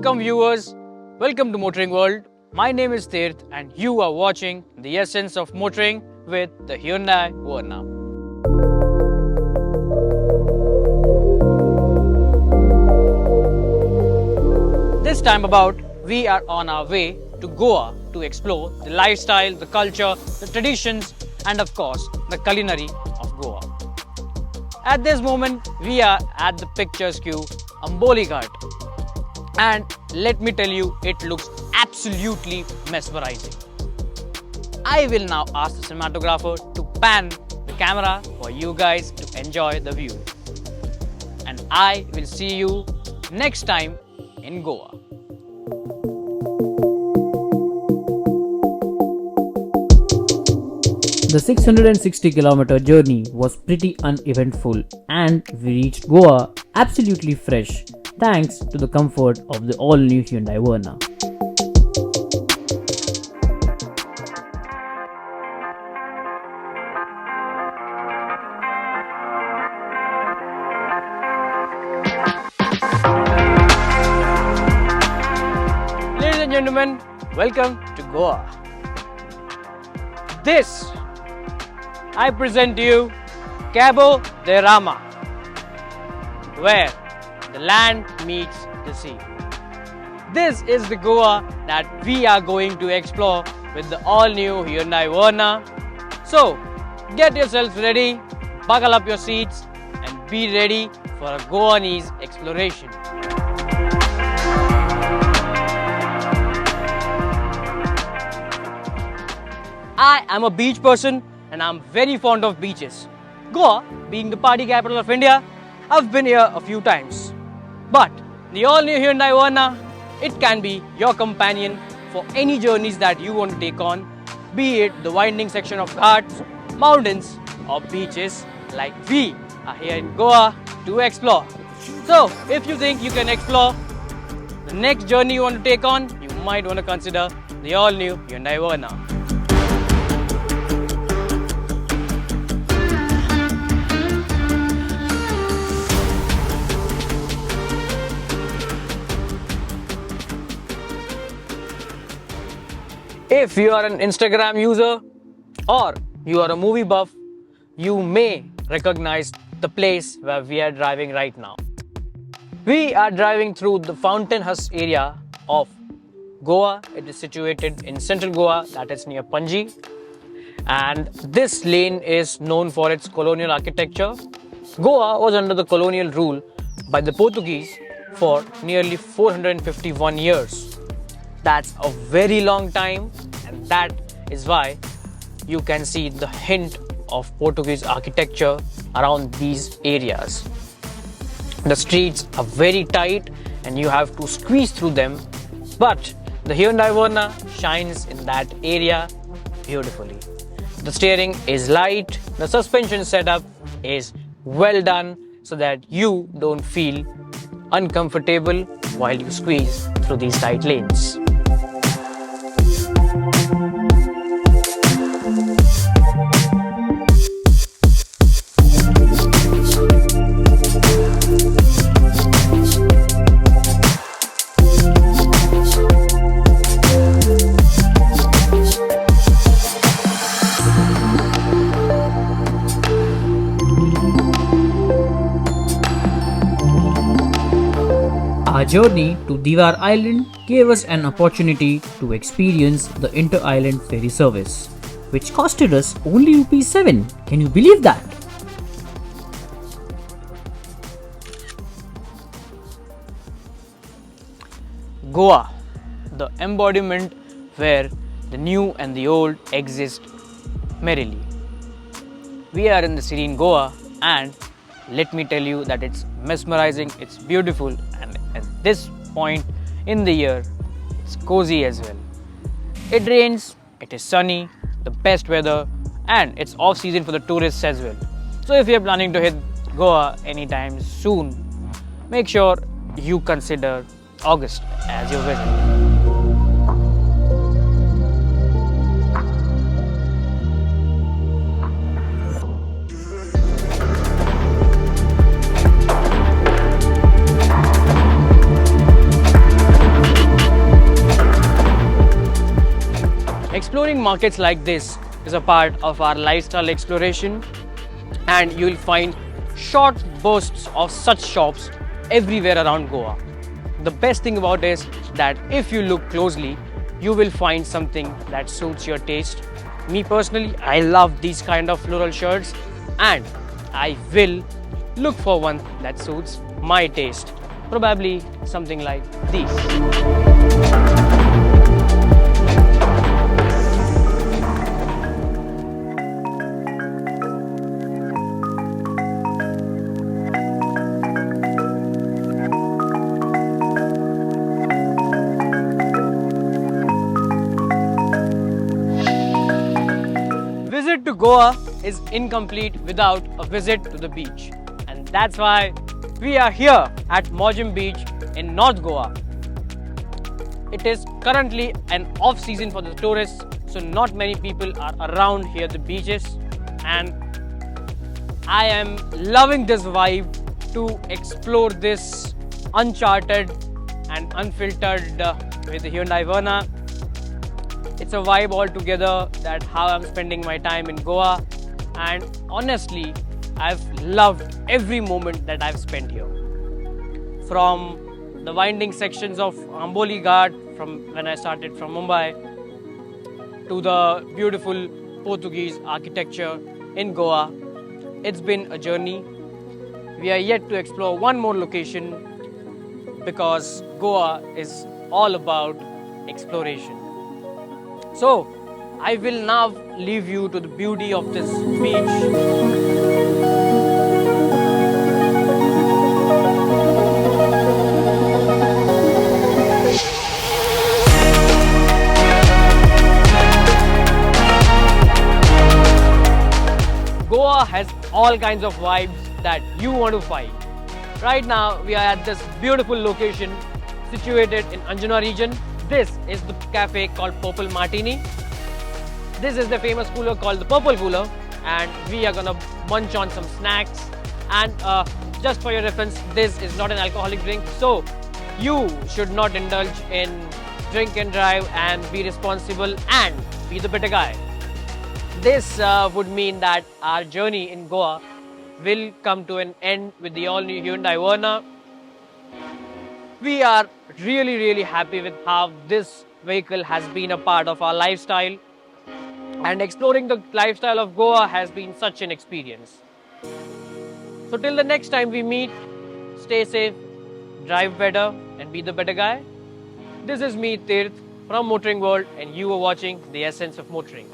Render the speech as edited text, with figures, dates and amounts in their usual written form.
Welcome viewers, welcome to Motoring World. My name is Tirth and you are watching the essence of motoring with the Hyundai Verna. This time about, we are on our way to Goa to explore the lifestyle, the culture, the traditions and of course the culinary of Goa. At this moment, we are at the picturesque Amboli Ghat. And let me tell you, it looks absolutely mesmerizing. I will now ask the cinematographer to pan the camera for you guys to enjoy the view. And I will see you next time in Goa. The 660-kilometer journey was pretty uneventful and we reached Goa absolutely fresh thanks to the comfort of the all-new Hyundai Verna. Ladies and gentlemen, welcome to Goa. This, I present to you Cabo de Rama, where the land meets the sea. This is the Goa that we are going to explore with the all-new Hyundai Verna. So, get yourselves ready, buckle up your seats and be ready for a Goanese exploration. I am a beach person and I'm very fond of beaches. Goa, being the party capital of India, I've been here a few times. But the all-new Hyundai Verna, it can be your companion for any journeys that you want to take on, be it the winding section of ghats, mountains or beaches like we are here in Goa to explore. So, if you think you can explore the next journey you want to take on, you might want to consider the all-new Hyundai Verna. If you are an Instagram user or you are a movie buff, you may recognize the place where we are driving right now. We are driving through the Fontainhas area of Goa. It is situated in central Goa, that is near Panji. And this lane is known for its colonial architecture. Goa was under the colonial rule by the Portuguese for nearly 451 years. That's a very long time, and that is why you can see the hint of Portuguese architecture around these areas. The streets are very tight and you have to squeeze through them, but the Hyundai Verna shines in that area beautifully. The steering is light, the suspension setup is well done so that you don't feel uncomfortable while you squeeze through these tight lanes. Our journey to Diwar Island gave us an opportunity to experience the inter-island ferry service, which costed us only ₹7. Can you believe that? Goa, the embodiment where the new and the old exist merrily. We are in the serene Goa and let me tell you that it's mesmerizing, it's beautiful, and at this point in the year, it's cozy as well. It rains, it is sunny, the best weather, and it's off season for the tourists as well. So if you're planning to hit Goa anytime soon, make sure you consider August as your visit. markets like this is a part of our lifestyle exploration, and you will find short bursts of such shops everywhere around Goa. The best thing about it is that if you look closely, you will find something that suits your taste. Me personally, I love these kind of floral shirts, and I will look for one that suits my taste. Probably something like these. Visit to Goa is incomplete without a visit to the beach, and that's why we are here at Morjim Beach in North Goa. It is currently an off season for the tourists, so not many people are around here the beaches, and I am loving this vibe to explore this uncharted and unfiltered with the Hyundai Verna. It's a vibe altogether that how I'm spending my time in Goa, and honestly I've loved every moment that I've spent here. From the winding sections of Amboli Ghat from when I started from Mumbai to the beautiful Portuguese architecture in Goa. It's been a journey. We are yet to explore one more location because Goa is all about exploration. So, I will now leave you to the beauty of this beach. Goa has all kinds of vibes that you want to find. Right now, we are at this beautiful location situated in Anjuna region. This is the cafe called Purple Martini. This is the famous cooler called the Purple Cooler, and we are gonna munch on some snacks. And just for your reference, this is not an alcoholic drink, so you should not indulge in drink and drive and be responsible and be the better guy. This would mean that our journey in Goa will come to an end with the all-new Hyundai Verna. We are really happy with how this vehicle has been a part of our lifestyle, and exploring the lifestyle of Goa has been such an experience. So till the next time we meet, stay safe, drive better and be the better guy. This is me, Tirth from Motoring World, and you are watching The Essence of Motoring.